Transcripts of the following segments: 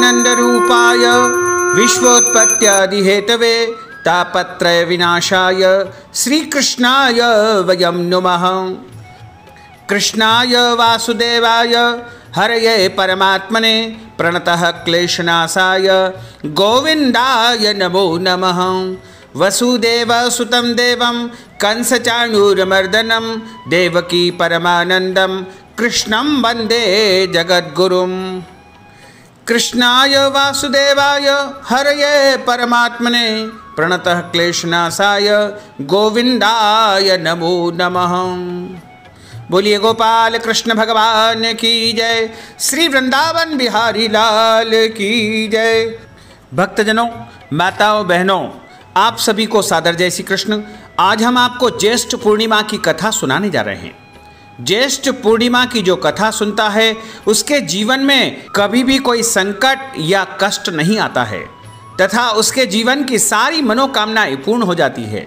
सच्चिदानन्दरूपाय विश्वोत्पत्त्यादिहेतवे तापत्रय विनाशाय श्रीकृष्णाय वयं नुमः। कृष्णाय वासुदेवाय हरये परमात्मने प्रणतः क्लेशनाशाय गोविन्दाय नमो नमः। वसुदेवसुतं देवं कंसचाणूरमर्दनं देवकी परमानन्दं कृष्णं वन्दे जगद्गुरुं। कृष्णाय वासुदेवाय हरये परमात्मने प्रणतः क्लेशनाशाय गोविन्दाय नमो नमः। बोलिए गोपाल कृष्ण भगवान की जय, श्री वृंदावन बिहारी लाल की जय। भक्तजनों, माताओं, बहनों, आप सभी को सादर जय श्री कृष्ण। आज हम आपको ज्येष्ठ पूर्णिमा की कथा सुनाने जा रहे हैं। ज्येष्ठ पूर्णिमा की जो कथा सुनता है उसके जीवन में कभी भी कोई संकट या कष्ट नहीं आता है तथा उसके जीवन की सारी मनोकामनाएं पूर्ण हो जाती है।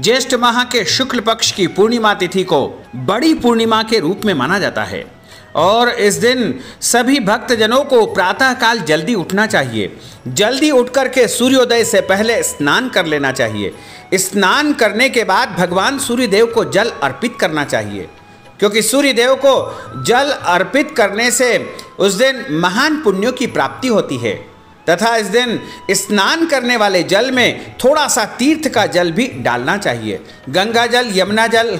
ज्येष्ठ माह के शुक्ल पक्ष की पूर्णिमा तिथि को बड़ी पूर्णिमा के रूप में माना जाता है और इस दिन सभी भक्तजनों को प्रातःकाल जल्दी उठना चाहिए। जल्दी उठ करके सूर्योदय से पहले स्नान कर लेना चाहिए। स्नान करने के बाद भगवान सूर्यदेव को जल अर्पित करना चाहिए, क्योंकि सूर्यदेव को जल अर्पित करने से उस दिन महान पुण्यों की प्राप्ति होती है तथा इस दिन स्नान करने वाले जल में थोड़ा सा तीर्थ का जल भी डालना चाहिए। गंगा जल, यमुना जल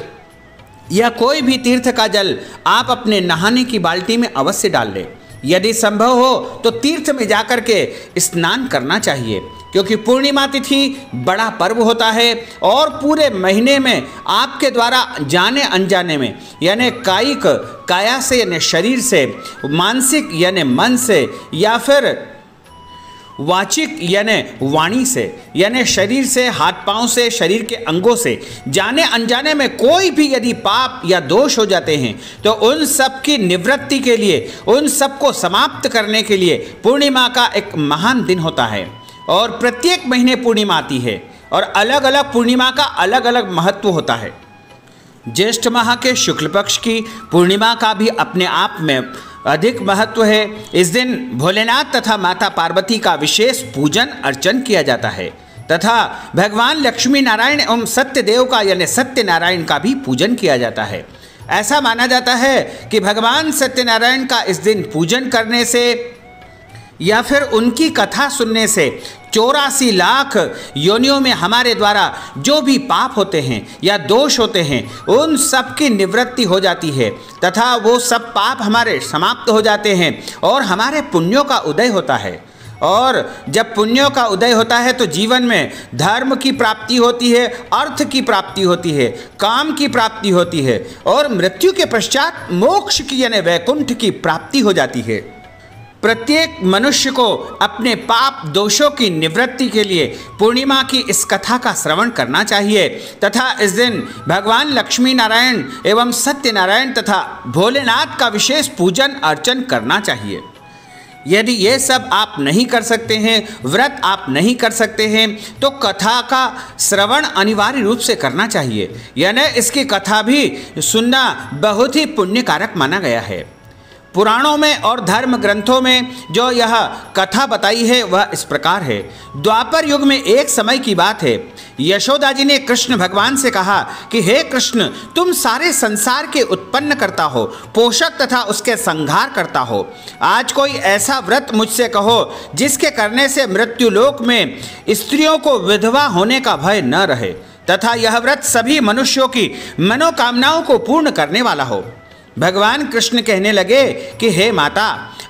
या कोई भी तीर्थ का जल आप अपने नहाने की बाल्टी में अवश्य डाल लें। यदि संभव हो तो तीर्थ में जाकर के स्नान करना चाहिए, क्योंकि पूर्णिमा तिथि बड़ा पर्व होता है और पूरे महीने में आपके द्वारा जाने अनजाने में यानी कायिक काया से यानी शरीर से, मानसिक यानी मन से या फिर वाचिक यानी वाणी से यानी शरीर से, हाथ पांव से, शरीर के अंगों से जाने अनजाने में कोई भी यदि पाप या दोष हो जाते हैं तो उन सब की निवृत्ति के लिए, उन सब को समाप्त करने के लिए पूर्णिमा का एक महान दिन होता है। और प्रत्येक महीने पूर्णिमा आती है और अलग अलग पूर्णिमा का अलग अलग महत्व होता है। ज्येष्ठ माह के शुक्ल पक्ष की पूर्णिमा का भी अपने आप में अधिक महत्व है। इस दिन भोलेनाथ तथा माता पार्वती का विशेष पूजन अर्चन किया जाता है तथा भगवान लक्ष्मी नारायण एवं सत्यदेव का यानी सत्यनारायण का भी पूजन किया जाता है। ऐसा माना जाता है कि भगवान सत्यनारायण का इस दिन पूजन करने से या फिर उनकी कथा सुनने से 84 लाख योनियों में हमारे द्वारा जो भी पाप होते हैं या दोष होते हैं उन सब की निवृत्ति हो जाती है तथा वो सब पाप हमारे समाप्त हो जाते हैं और हमारे पुण्यों का उदय होता है। और जब पुण्यों का उदय होता है तो जीवन में धर्म की प्राप्ति होती है, अर्थ की प्राप्ति होती है, काम की प्राप्ति होती है और मृत्यु के पश्चात मोक्ष की यानी वैकुंठ की प्राप्ति हो जाती है। प्रत्येक मनुष्य को अपने पाप दोषों की निवृत्ति के लिए पूर्णिमा की इस कथा का श्रवण करना चाहिए तथा इस दिन भगवान लक्ष्मी नारायण एवं सत्यनारायण तथा भोलेनाथ का विशेष पूजन अर्चन करना चाहिए। यदि ये सब आप नहीं कर सकते हैं, व्रत आप नहीं कर सकते हैं, तो कथा का श्रवण अनिवार्य रूप से करना चाहिए। यानी इसकी कथा भी सुनना बहुत ही पुण्यकारक माना गया है। पुराणों में और धर्म ग्रंथों में जो यह कथा बताई है वह इस प्रकार है। द्वापर युग में एक समय की बात है, यशोदा जी ने कृष्ण भगवान से कहा कि हे कृष्ण, तुम सारे संसार के उत्पन्न करता हो, पोषक तथा उसके संहार करता हो। आज कोई ऐसा व्रत मुझसे कहो जिसके करने से मृत्युलोक में स्त्रियों को विधवा होने का भय न रहे तथा यह व्रत सभी मनुष्यों की मनोकामनाओं को पूर्ण करने वाला हो। भगवान कृष्ण कहने लगे कि हे माता,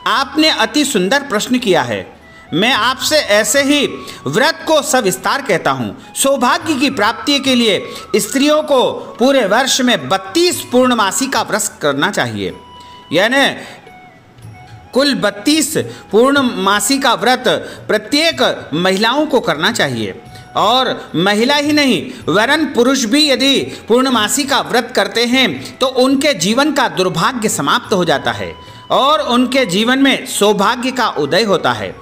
आपने अति सुंदर प्रश्न किया है। मैं आपसे ऐसे ही व्रत को सविस्तार कहता हूँ। सौभाग्य की प्राप्ति के लिए स्त्रियों को पूरे वर्ष में 32 पूर्णमासी का व्रत करना चाहिए, यानी कुल 32 पूर्णमासी का व्रत प्रत्येक महिलाओं को करना चाहिए। और महिला ही नहीं वरन पुरुष भी यदि पूर्णमासी का व्रत करते हैं तो उनके जीवन का दुर्भाग्य समाप्त हो जाता है और उनके जीवन में सौभाग्य का उदय होता है।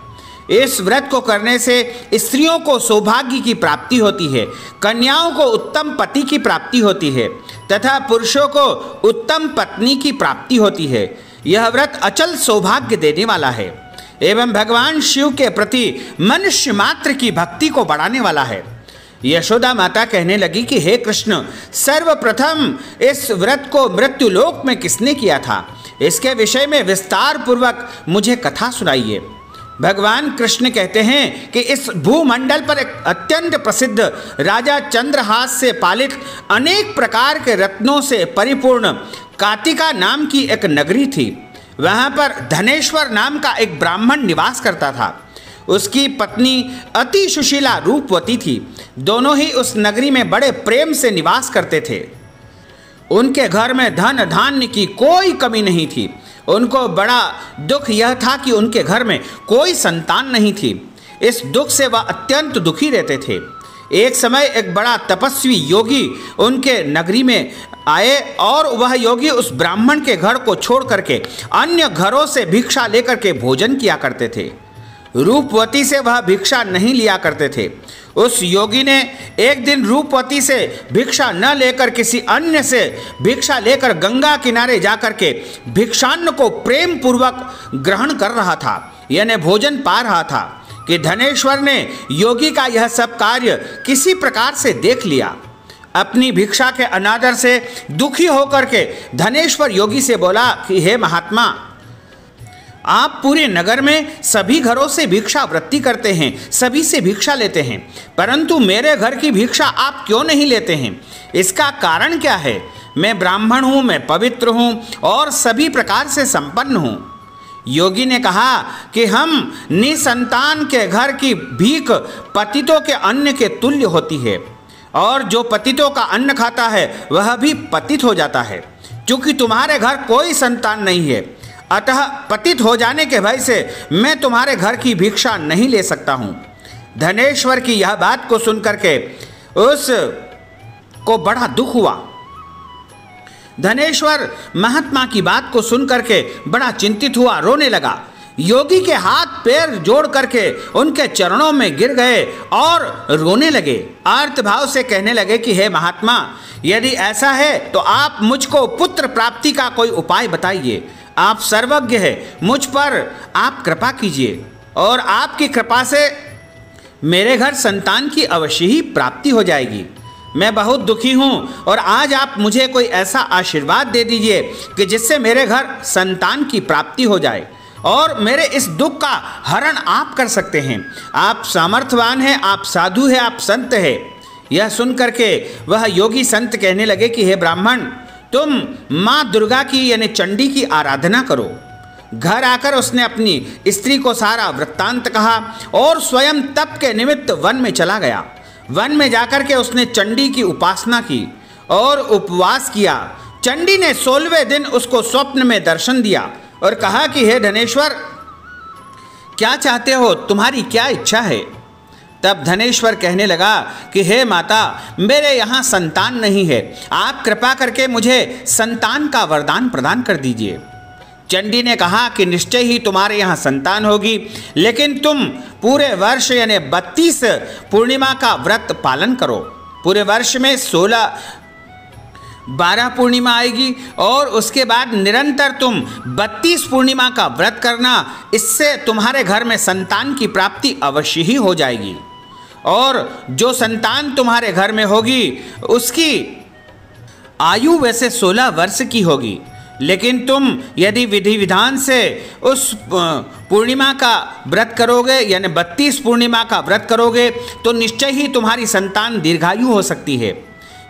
इस व्रत को करने से स्त्रियों को सौभाग्य की प्राप्ति होती है, कन्याओं को उत्तम पति की प्राप्ति होती है तथा पुरुषों को उत्तम पत्नी की प्राप्ति होती है। यह व्रत अचल सौभाग्य देने वाला है। एवं भगवान शिव के प्रति मनुष्य मात्र की भक्ति को बढ़ाने वाला है। यशोदा माता कहने लगी कि हे कृष्ण, सर्वप्रथम इस व्रत को मृत्युलोक में किसने किया था, इसके विषय में विस्तार पूर्वक मुझे कथा सुनाइए। भगवान कृष्ण कहते हैं कि इस भूमंडल पर एक अत्यंत प्रसिद्ध राजा चंद्रहास से पालित अनेक प्रकार के रत्नों से परिपूर्ण कातिका नाम की एक नगरी थी। वहाँ पर धनेश्वर नाम का एक ब्राह्मण निवास करता था। उसकी पत्नी अति सुशीला रूपवती थी। दोनों ही उस नगरी में बड़े प्रेम से निवास करते थे। उनके घर में धन धान्य की कोई कमी नहीं थी। उनको बड़ा दुख यह था कि उनके घर में कोई संतान नहीं थी। इस दुख से वह अत्यंत दुखी रहते थे। एक समय एक बड़ा तपस्वी योगी उनके नगरी में आए और वह योगी उस ब्राह्मण के घर को छोड़ करके अन्य घरों से भिक्षा लेकर के भोजन किया करते थे। रूपवती से वह भिक्षा नहीं लिया करते थे। उस योगी ने एक दिन रूपवती से भिक्षा न लेकर किसी अन्य से भिक्षा लेकर गंगा किनारे जाकर के भिक्षान्न को प्रेम पूर्वक ग्रहण कर रहा था, यानी भोजन पा रहा था कि धनेश्वर ने योगी का यह सब कार्य किसी प्रकार से देख लिया। अपनी भिक्षा के अनादर से दुखी होकर के धनेश्वर योगी से बोला कि हे महात्मा, आप पूरे नगर में सभी घरों से भिक्षा वृत्ति करते हैं, सभी से भिक्षा लेते हैं, परंतु मेरे घर की भिक्षा आप क्यों नहीं लेते हैं? इसका कारण क्या है? मैं ब्राह्मण हूँ, मैं पवित्र हूँ और सभी प्रकार से संपन्न हूँ। योगी ने कहा कि हम निसंतान के घर की भीख पतितों के अन्न के तुल्य होती है और जो पतितों का अन्न खाता है वह भी पतित हो जाता है। क्योंकि तुम्हारे घर कोई संतान नहीं है, अतः पतित हो जाने के भय से मैं तुम्हारे घर की भिक्षा नहीं ले सकता हूँ। धनेश्वर की यह बात को सुनकर के उस को बड़ा दुख हुआ। धनेश्वर महात्मा की बात को सुनकर के बड़ा चिंतित हुआ, रोने लगा। योगी के हाथ पैर जोड़ करके उनके चरणों में गिर गए और रोने लगे। आर्त भाव से कहने लगे कि हे महात्मा, यदि ऐसा है तो आप मुझको पुत्र प्राप्ति का कोई उपाय बताइए। आप सर्वज्ञ हैं, मुझ पर आप कृपा कीजिए और आपकी कृपा से मेरे घर संतान की अवश्य ही प्राप्ति हो जाएगी। मैं बहुत दुखी हूँ और आज आप मुझे कोई ऐसा आशीर्वाद दे दीजिए कि जिससे मेरे घर संतान की प्राप्ति हो जाए और मेरे इस दुख का हरण आप कर सकते हैं। आप सामर्थ्यवान हैं, आप साधु हैं, आप संत हैं। यह सुन करके वह योगी संत कहने लगे कि हे ब्राह्मण, तुम माँ दुर्गा की यानी चंडी की आराधना करो। घर आकर उसने अपनी स्त्री को सारा वृत्तांत कहा और स्वयं तप के निमित्त वन में चला गया। वन में जाकर के उसने चंडी की उपासना की और उपवास किया। चंडी ने 16वें दिन उसको स्वप्न में दर्शन दिया और कहा कि हे धनेश्वर, क्या चाहते हो, तुम्हारी क्या इच्छा है? तब धनेश्वर कहने लगा कि हे माता, मेरे यहाँ संतान नहीं है, आप कृपा करके मुझे संतान का वरदान प्रदान कर दीजिए। चंडी ने कहा कि निश्चय ही तुम्हारे यहाँ संतान होगी, लेकिन तुम पूरे वर्ष यानी 32 पूर्णिमा का व्रत पालन करो। पूरे वर्ष में 12 पूर्णिमा आएगी और उसके बाद निरंतर तुम 32 पूर्णिमा का व्रत करना। इससे तुम्हारे घर में संतान की प्राप्ति अवश्य ही हो जाएगी और जो संतान तुम्हारे घर में होगी उसकी आयु वैसे 16 वर्ष की होगी, लेकिन तुम यदि विधि विधान से उस पूर्णिमा का व्रत करोगे यानी 32 पूर्णिमा का व्रत करोगे तो निश्चय ही तुम्हारी संतान दीर्घायु हो सकती है।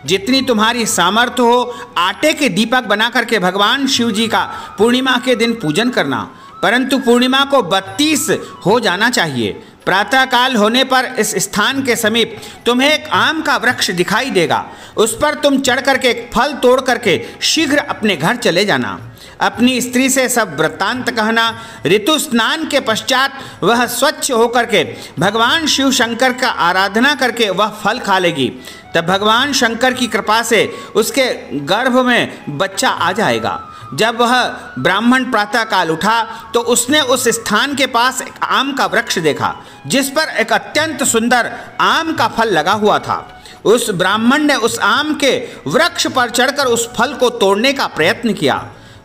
जितनी तुम्हारी सामर्थ्य हो, आटे के दीपक बना करके भगवान शिव जी का पूर्णिमा के दिन पूजन करना, परंतु पूर्णिमा को 32 हो जाना चाहिए। प्रातःकाल होने पर इस स्थान के समीप तुम्हें एक आम का वृक्ष दिखाई देगा। उस पर तुम चढ़ करके एक फल तोड़ करके शीघ्र अपने घर चले जाना। अपनी स्त्री से सब वृत्तांत कहना। ऋतु स्नान के पश्चात वह स्वच्छ होकर के भगवान शिव शंकर का आराधना करके वह फल खा लेगी। तब भगवान शंकर की कृपा से उसके गर्भ में बच्चा आ जाएगा। जब वह ब्राह्मण प्रातःकाल उठा तो उसने उस स्थान के पास एक आम का वृक्ष देखा जिस पर एक अत्यंत सुंदर आम का फल लगा हुआ था। उस ब्राह्मण ने उस आम के वृक्ष पर चढ़कर उस फल को तोड़ने का प्रयत्न किया,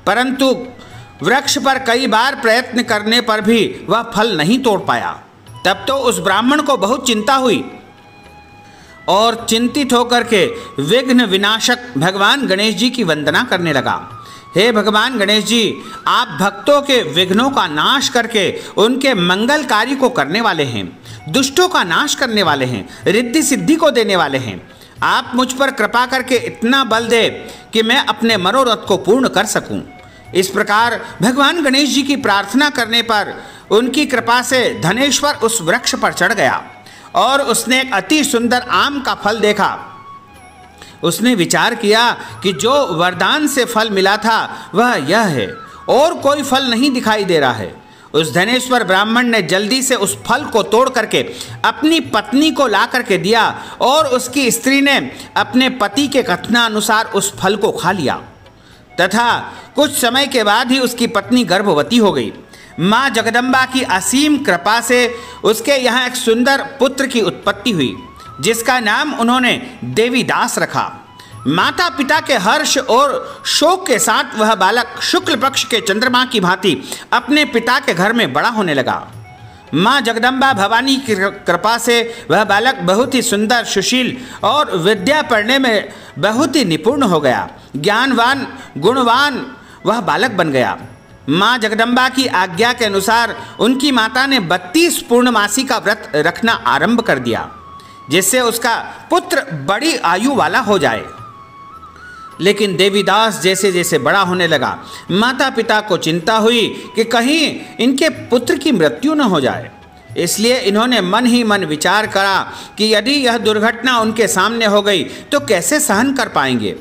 परंतु वृक्ष पर कई बार प्रयत्न करने पर भी वह फल नहीं तोड़ पाया। तब तो उस ब्राह्मण को बहुत चिंता हुई और चिंतित होकर के विघ्न विनाशक भगवान गणेश जी की वंदना करने लगा। हे भगवान गणेश जी, आप भक्तों के विघ्नों का नाश करके उनके मंगल कार्य को करने वाले हैं, दुष्टों का नाश करने वाले हैं, रिद्धि सिद्धि को देने वाले हैं। आप मुझ पर कृपा करके इतना बल दे कि मैं अपने मनोरथ को पूर्ण कर सकूं। इस प्रकार भगवान गणेश जी की प्रार्थना करने पर उनकी कृपा से धनेश्वर उस वृक्ष पर चढ़ गया और उसने एक अति सुंदर आम का फल देखा। उसने विचार किया कि जो वरदान से फल मिला था वह यह है, और कोई फल नहीं दिखाई दे रहा है। उस धनेश्वर ब्राह्मण ने जल्दी से उस फल को तोड़ करके अपनी पत्नी को ला करके दिया और उसकी स्त्री ने अपने पति के कथनानुसार उस फल को खा लिया तथा कुछ समय के बाद ही उसकी पत्नी गर्भवती हो गई। माँ जगदम्बा की असीम कृपा से उसके यहाँ एक सुंदर पुत्र की उत्पत्ति हुई, जिसका नाम उन्होंने देवीदास रखा। माता पिता के हर्ष और शोक के साथ वह बालक शुक्ल पक्ष के चंद्रमा की भांति अपने पिता के घर में बड़ा होने लगा। माँ जगदम्बा भवानी की कृपा से वह बालक बहुत ही सुंदर, सुशील और विद्या पढ़ने में बहुत ही निपुण हो गया। ज्ञानवान, गुणवान वह बालक बन गया। माँ जगदम्बा की आज्ञा के अनुसार उनकी माता ने 32 पूर्णमासी का व्रत रखना आरंभ कर दिया, जिससे उसका पुत्र बड़ी आयु वाला हो जाए। लेकिन देवीदास जैसे जैसे बड़ा होने लगा, माता पिता को चिंता हुई कि कहीं इनके पुत्र की मृत्यु न हो जाए। इसलिए इन्होंने मन ही मन विचार करा कि यदि यह दुर्घटना उनके सामने हो गई तो कैसे सहन कर पाएंगे।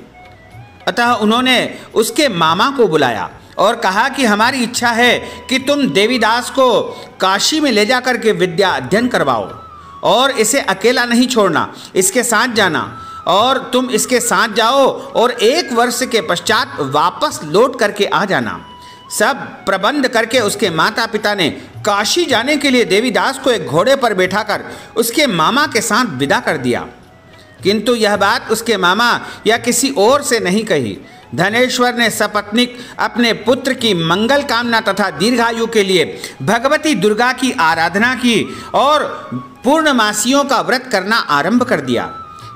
अतः उन्होंने उसके मामा को बुलाया और कहा कि हमारी इच्छा है कि तुम देवीदास को काशी में ले जाकर के विद्या अध्ययन करवाओ और इसे अकेला नहीं छोड़ना, इसके साथ जाना, और तुम इसके साथ जाओ और 1 वर्ष के पश्चात वापस लौट करके आ जाना। सब प्रबंध करके उसके माता पिता ने काशी जाने के लिए देवीदास को एक घोड़े पर बैठाकर उसके मामा के साथ विदा कर दिया। किंतु यह बात उसके मामा या किसी और से नहीं कही। धनेश्वर ने सपत्नीक अपने पुत्र की मंगल कामना तथा दीर्घायु के लिए भगवती दुर्गा की आराधना की और पूर्णमासियों का व्रत करना आरंभ कर दिया।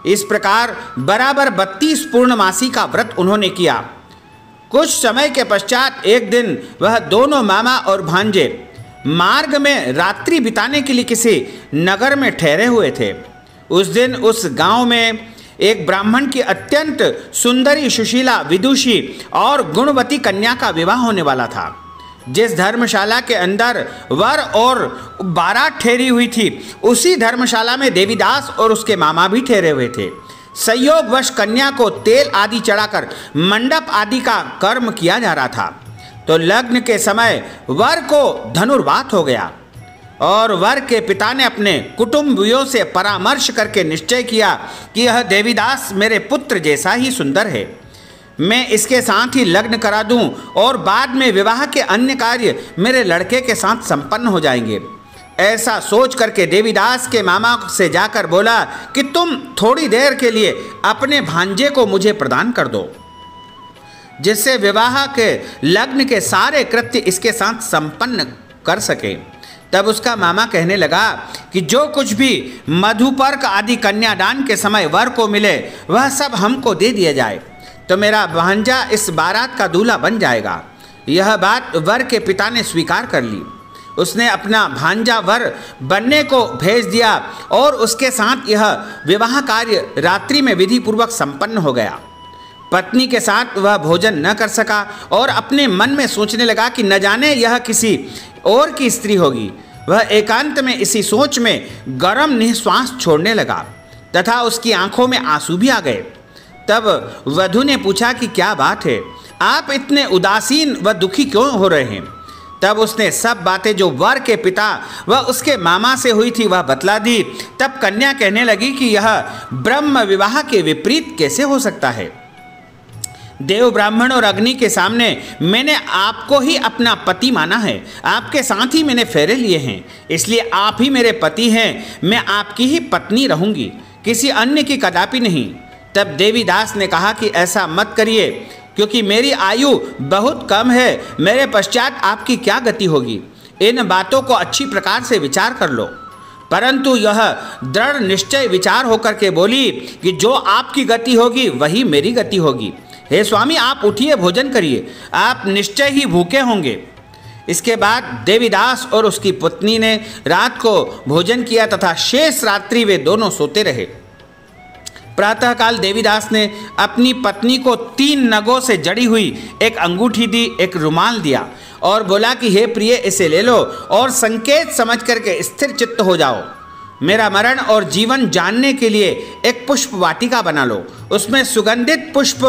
इस प्रकार बराबर 32 पूर्णमासी का व्रत उन्होंने किया। कुछ समय के पश्चात एक दिन वह दोनों मामा और भांजे मार्ग में रात्रि बिताने के लिए किसी नगर में ठहरे हुए थे। उस दिन उस गांव में एक ब्राह्मण की अत्यंत सुंदरी, सुशीला, विदुषी और गुणवती कन्या का विवाह होने वाला था। जिस धर्मशाला के अंदर वर और बारात ठहरी हुई थी, उसी धर्मशाला में देवीदास और उसके मामा भी ठहरे हुए थे। संयोगवश कन्या को तेल आदि चढ़ाकर मंडप आदि का कर्म किया जा रहा था। तो लग्न के समय वर को धनुर्वात हो गया और वर के पिता ने अपने कुटुंबियों से परामर्श करके निश्चय किया कि यह देवीदास मेरे पुत्र जैसा ही सुंदर है, मैं इसके साथ ही लग्न करा दूं और बाद में विवाह के अन्य कार्य मेरे लड़के के साथ संपन्न हो जाएंगे। ऐसा सोच करके देवीदास के मामा से जाकर बोला कि तुम थोड़ी देर के लिए अपने भांजे को मुझे प्रदान कर दो, जिससे विवाह के लग्न के सारे कृत्य इसके साथ संपन्न कर सके। तब उसका मामा कहने लगा कि जो कुछ भी मधुपर्क आदि कन्यादान के समय वर को मिले वह सब हमको दे दिया जाए, तो मेरा भांजा इस बारात का दूल्हा बन जाएगा। यह बात वर के पिता ने स्वीकार कर ली। उसने अपना भांजा वर बनने को भेज दिया और उसके साथ यह विवाह कार्य रात्रि में विधि पूर्वक संपन्न हो गया। पत्नी के साथ वह भोजन न कर सका और अपने मन में सोचने लगा कि न जाने यह किसी और की स्त्री होगी। वह एकांत में इसी सोच में गरम निश्वास छोड़ने लगा तथा उसकी आंखों में आंसू भी आ गए। तब वधू ने पूछा कि क्या बात है, आप इतने उदासीन व दुखी क्यों हो रहे हैं। तब उसने सब बातें जो वर के पिता व उसके मामा से हुई थी वह बतला दी। तब कन्या कहने लगी कि यह ब्रह्म विवाह के विपरीत कैसे हो सकता है। देव, ब्राह्मण और अग्नि के सामने मैंने आपको ही अपना पति माना है, आपके साथ ही मैंने फेरे लिए हैं, इसलिए आप ही मेरे पति हैं। मैं आपकी ही पत्नी रहूंगी, किसी अन्य की कदापि नहीं। तब देवीदास ने कहा कि ऐसा मत करिए, क्योंकि मेरी आयु बहुत कम है। मेरे पश्चात आपकी क्या गति होगी? इन बातों को अच्छी प्रकार से विचार कर लो। परंतु यह दृढ़ निश्चय विचार होकर के बोली कि जो आपकी गति होगी वही मेरी गति होगी। हे स्वामी, आप उठिए, भोजन करिए, आप निश्चय ही भूखे होंगे। इसके बाद देवीदास और उसकी पत्नी ने रात को भोजन किया तथा शेष रात्रि वे दोनों सोते रहे। प्रातःकाल देवीदास ने अपनी पत्नी को 3 नगों से जड़ी हुई एक अंगूठी दी, एक रुमाल दिया और बोला कि हे प्रिय, इसे ले लो और संकेत समझ करके स्थिर चित्त हो जाओ। मेरा मरण और जीवन जानने के लिए एक पुष्प वाटिका बना लो, उसमें सुगंधित पुष्प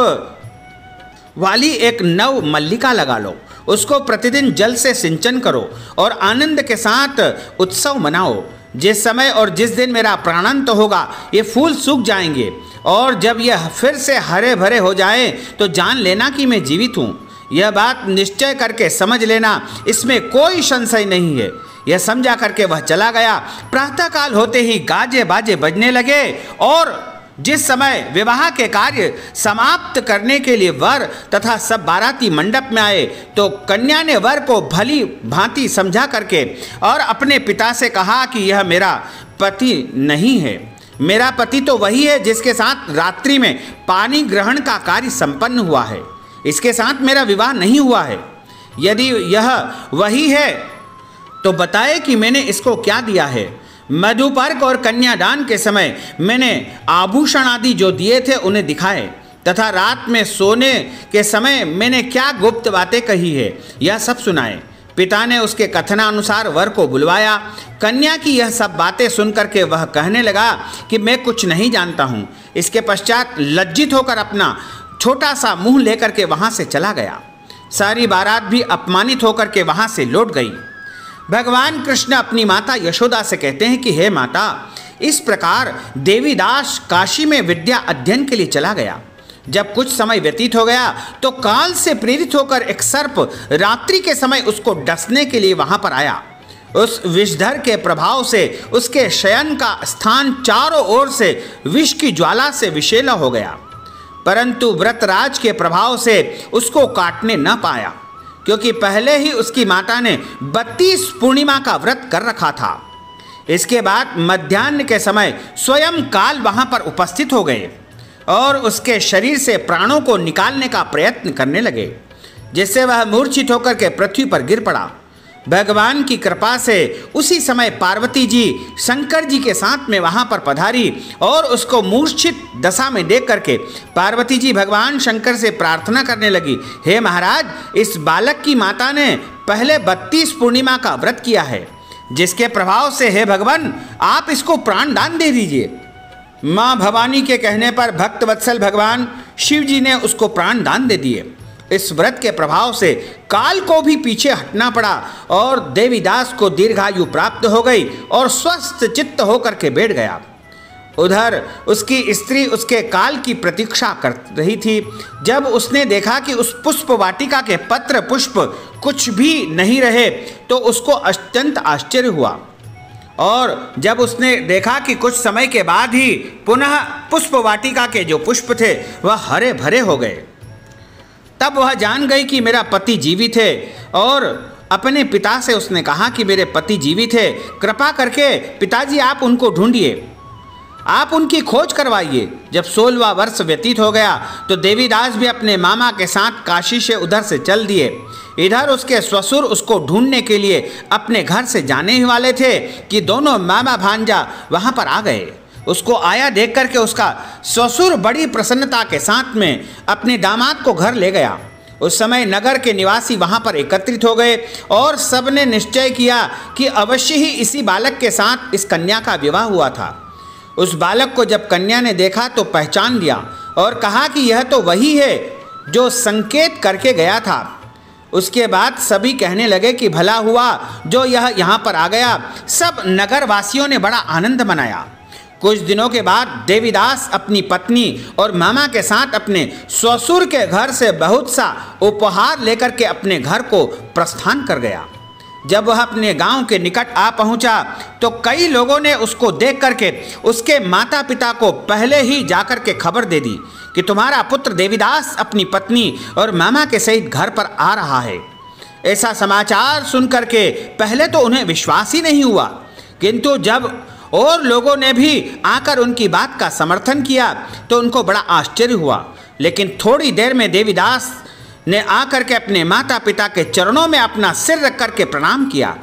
वाली एक नव मल्लिका लगा लो, उसको प्रतिदिन जल से सिंचन करो और आनंद के साथ उत्सव मनाओ। जिस समय और जिस दिन मेरा प्राणांत होगा ये फूल सूख जाएंगे और जब यह फिर से हरे भरे हो जाए तो जान लेना कि मैं जीवित हूँ। यह बात निश्चय करके समझ लेना, इसमें कोई संशय नहीं है। यह समझा करके वह चला गया। प्रातःकाल होते ही गाजे बाजे बजने लगे और जिस समय विवाह के कार्य समाप्त करने के लिए वर तथा सब बाराती मंडप में आए तो कन्या ने वर को भली भांति समझा करके और अपने पिता से कहा कि यह मेरा पति नहीं है। मेरा पति तो वही है जिसके साथ रात्रि में पानी ग्रहण का कार्य संपन्न हुआ है। इसके साथ मेरा विवाह नहीं हुआ है। यदि यह वही है तो बताए कि मैंने इसको क्या दिया है। मधुपर्क और कन्यादान के समय मैंने आभूषण आदि जो दिए थे उन्हें दिखाए तथा रात में सोने के समय मैंने क्या गुप्त बातें कही है यह सब सुनाए। पिता ने उसके कथनानुसार वर को बुलवाया। कन्या की यह सब बातें सुनकर के वह कहने लगा कि मैं कुछ नहीं जानता हूँ। इसके पश्चात लज्जित होकर अपना छोटा सा मुंह लेकर के वहाँ से चला गया। सारी बारात भी अपमानित होकर के वहाँ से लौट गई। भगवान कृष्ण अपनी माता यशोदा से कहते हैं कि हे माता, इस प्रकार देवीदास काशी में विद्या अध्ययन के लिए चला गया। जब कुछ समय व्यतीत हो गया तो काल से प्रेरित होकर एक सर्प रात्रि के समय उसको डसने के लिए वहां पर आया। उस विषधर के प्रभाव से उसके शयन का स्थान चारों ओर से विष की ज्वाला से विषैला हो गया, परंतु व्रतराज के प्रभाव से उसको काटने न पाया, क्योंकि पहले ही उसकी माता ने 32 पूर्णिमा का व्रत कर रखा था। इसके बाद मध्याह्न के समय स्वयं काल वहां पर उपस्थित हो गए और उसके शरीर से प्राणों को निकालने का प्रयत्न करने लगे, जिससे वह मूर्छित होकर के पृथ्वी पर गिर पड़ा। भगवान की कृपा से उसी समय पार्वती जी शंकर जी के साथ में वहां पर पधारी और उसको मूर्छित दशा में देख करके पार्वती जी भगवान शंकर से प्रार्थना करने लगी, हे महाराज, इस बालक की माता ने पहले 32 पूर्णिमा का व्रत किया है, जिसके प्रभाव से हे भगवान आप इसको प्राण दान दे दीजिए। माँ भवानी के कहने पर भक्त वत्सल भगवान शिव जी ने उसको प्राण दान दे दिए। इस व्रत के प्रभाव से काल को भी पीछे हटना पड़ा और देवीदास को दीर्घायु प्राप्त हो गई और स्वस्थ चित्त होकर के बैठ गया। उधर उसकी स्त्री उसके काल की प्रतीक्षा कर रही थी। जब उसने देखा कि उस पुष्प वाटिका के पत्र पुष्प कुछ भी नहीं रहे तो उसको अत्यंत आश्चर्य हुआ और जब उसने देखा कि कुछ समय के बाद ही पुनः पुष्प वाटिका के जो पुष्प थे वह हरे भरे हो गए, तब वह जान गई कि मेरा पति जीवित है और अपने पिता से उसने कहा कि मेरे पति जीवित है, कृपा करके पिताजी आप उनको ढूंढिए, आप उनकी खोज करवाइए। जब 16वां वर्ष व्यतीत हो गया तो देवीदास भी अपने मामा के साथ काशी से उधर से चल दिए। इधर उसके ससुर उसको ढूंढने के लिए अपने घर से जाने ही वाले थे कि दोनों मामा भांजा वहां पर आ गए। उसको आया देख करके उसका ससुर बड़ी प्रसन्नता के साथ में अपने दामाद को घर ले गया। उस समय नगर के निवासी वहां पर एकत्रित हो गए और सबने निश्चय किया कि अवश्य ही इसी बालक के साथ इस कन्या का विवाह हुआ था। उस बालक को जब कन्या ने देखा तो पहचान लिया और कहा कि यह तो वही है जो संकेत करके गया था। उसके बाद सभी कहने लगे कि भला हुआ जो यह यहाँ पर आ गया। सब नगर वासियों ने बड़ा आनंद मनाया। कुछ दिनों के बाद देवीदास अपनी पत्नी और मामा के साथ अपने ससुर के घर से बहुत सा उपहार लेकर के अपने घर को प्रस्थान कर गया। जब वह अपने गांव के निकट आ पहुंचा तो कई लोगों ने उसको देख करके उसके माता पिता को पहले ही जाकर के खबर दे दी कि तुम्हारा पुत्र देवीदास अपनी पत्नी और मामा के सहित घर पर आ रहा है। ऐसा समाचार सुनकर के पहले तो उन्हें विश्वास ही नहीं हुआ, किंतु जब और लोगों ने भी आकर उनकी बात का समर्थन किया तो उनको बड़ा आश्चर्य हुआ। लेकिन थोड़ी देर में देवीदास ने आकर के अपने माता पिता के चरणों में अपना सिर रख कर के प्रणाम किया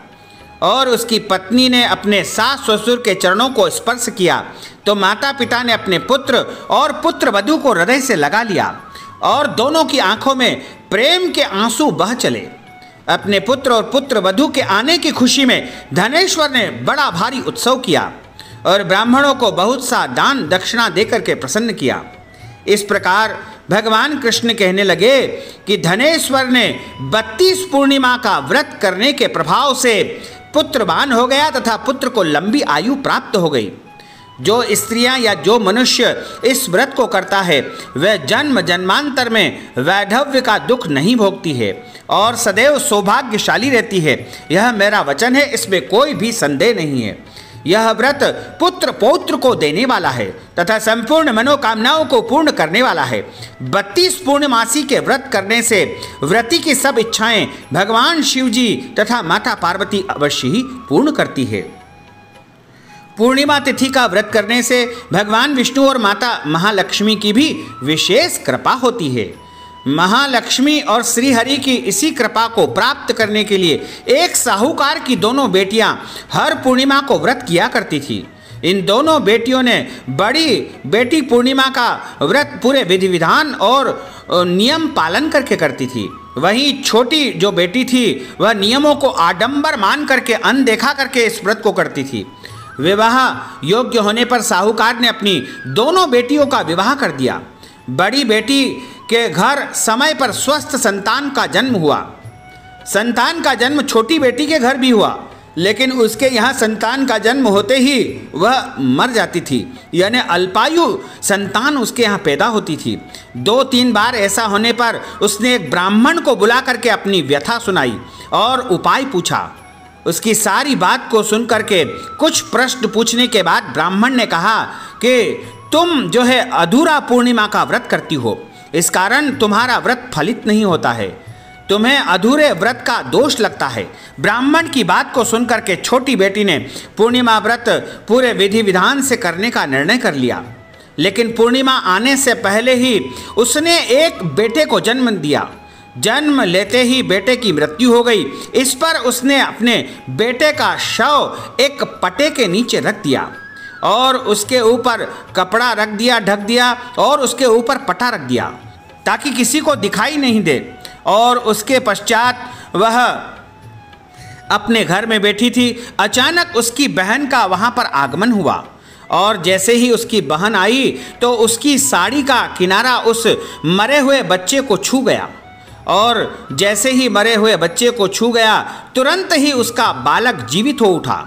और उसकी पत्नी ने अपने सास ससुर के चरणों को स्पर्श किया तो माता पिता ने अपने पुत्र और पुत्र वधू को हृदय से लगा लिया और दोनों की आंखों में प्रेम के आंसू बह चले। अपने पुत्र और पुत्र वधू के आने की खुशी में धनेश्वर ने बड़ा भारी उत्सव किया और ब्राह्मणों को बहुत सा दान दक्षिणा देकर के प्रसन्न किया। इस प्रकार भगवान कृष्ण कहने लगे कि धनेश्वर ने 32 पूर्णिमा का व्रत करने के प्रभाव से पुत्रवान हो गया तथा पुत्र को लंबी आयु प्राप्त हो गई। जो स्त्रियां या जो मनुष्य इस व्रत को करता है वह जन्म जन्मांतर में वैधव्य का दुख नहीं भोगती है और सदैव सौभाग्यशाली रहती है। यह मेरा वचन है, इसमें कोई भी संदेह नहीं है। यह व्रत पुत्र पौत्र को देने वाला है तथा संपूर्ण मनोकामनाओं को पूर्ण करने वाला है। 32 पूर्णमासी के व्रत करने से व्रती की सब इच्छाएं भगवान शिव जी तथा माता पार्वती अवश्य ही पूर्ण करती है। पूर्णिमा तिथि का व्रत करने से भगवान विष्णु और माता महालक्ष्मी की भी विशेष कृपा होती है। महालक्ष्मी और श्रीहरि की इसी कृपा को प्राप्त करने के लिए एक साहूकार की दोनों बेटियां हर पूर्णिमा को व्रत किया करती थी। इन दोनों बेटियों ने बड़ी बेटी पूर्णिमा का व्रत पूरे विधि विधान और नियम पालन करके करती थी। वहीं छोटी जो बेटी थी वह नियमों को आडंबर मान करके अनदेखा करके इस व्रत को करती थी। विवाह योग्य होने पर साहूकार ने अपनी दोनों बेटियों का विवाह कर दिया। बड़ी बेटी के घर समय पर स्वस्थ संतान का जन्म हुआ। संतान का जन्म छोटी बेटी के घर भी हुआ, लेकिन उसके यहाँ संतान का जन्म होते ही वह मर जाती थी, यानी अल्पायु संतान उसके यहाँ पैदा होती थी। 2-3 बार ऐसा होने पर उसने एक ब्राह्मण को बुला करके अपनी व्यथा सुनाई और उपाय पूछा। उसकी सारी बात को सुन करके कुछ प्रश्न पूछने के बाद ब्राह्मण ने कहा कि तुम जो है अधूरा पूर्णिमा का व्रत करती हो, इस कारण तुम्हारा व्रत फलित नहीं होता है, तुम्हें अधूरे व्रत का दोष लगता है। ब्राह्मण की बात को सुनकर के छोटी बेटी ने पूर्णिमा व्रत पूरे विधि विधान से करने का निर्णय कर लिया, लेकिन पूर्णिमा आने से पहले ही उसने एक बेटे को जन्म दिया। जन्म लेते ही बेटे की मृत्यु हो गई। इस पर उसने अपने बेटे का शव एक पटे के नीचे रख दिया और उसके ऊपर कपड़ा रख दिया, ढक दिया और उसके ऊपर पटा रख दिया ताकि किसी को दिखाई नहीं दे। और उसके पश्चात वह अपने घर में बैठी थी। अचानक उसकी बहन का वहाँ पर आगमन हुआ और जैसे ही उसकी बहन आई तो उसकी साड़ी का किनारा उस मरे हुए बच्चे को छू गया और जैसे ही मरे हुए बच्चे को छू गया तुरंत ही उसका बालक जीवित हो उठा।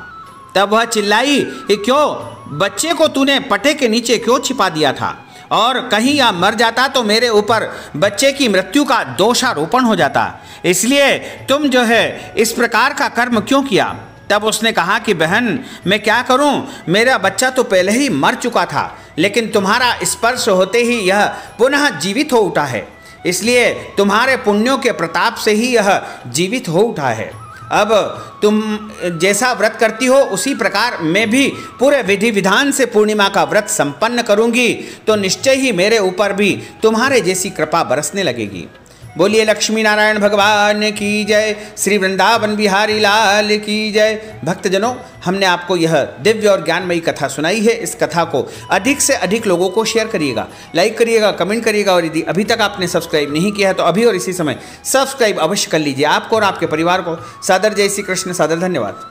तब वह चिल्लाई कि क्यों बच्चे को तूने पटे के नीचे क्यों छिपा दिया था, और कहीं यह मर जाता तो मेरे ऊपर बच्चे की मृत्यु का दोषारोपण हो जाता, इसलिए तुम जो है इस प्रकार का कर्म क्यों किया। तब उसने कहा कि बहन मैं क्या करूं, मेरा बच्चा तो पहले ही मर चुका था, लेकिन तुम्हारा स्पर्श होते ही यह पुनः जीवित हो उठा है, इसलिए तुम्हारे पुण्यों के प्रताप से ही यह जीवित हो उठा है। अब तुम जैसा व्रत करती हो उसी प्रकार मैं भी पूरे विधि विधान से पूर्णिमा का व्रत संपन्न करूंगी, तो निश्चय ही मेरे ऊपर भी तुम्हारे जैसी कृपा बरसने लगेगी। बोलिए लक्ष्मी नारायण भगवान की जय, श्री वृंदावन बिहारी लाल की जय। भक्तजनों, हमने आपको यह दिव्य और ज्ञानमयी कथा सुनाई है। इस कथा को अधिक से अधिक लोगों को शेयर करिएगा, लाइक करिएगा, कमेंट करिएगा, और यदि अभी तक आपने सब्सक्राइब नहीं किया है तो अभी और इसी समय सब्सक्राइब अवश्य कर लीजिए। आपको और आपके परिवार को सादर जय श्री कृष्ण, सादर धन्यवाद।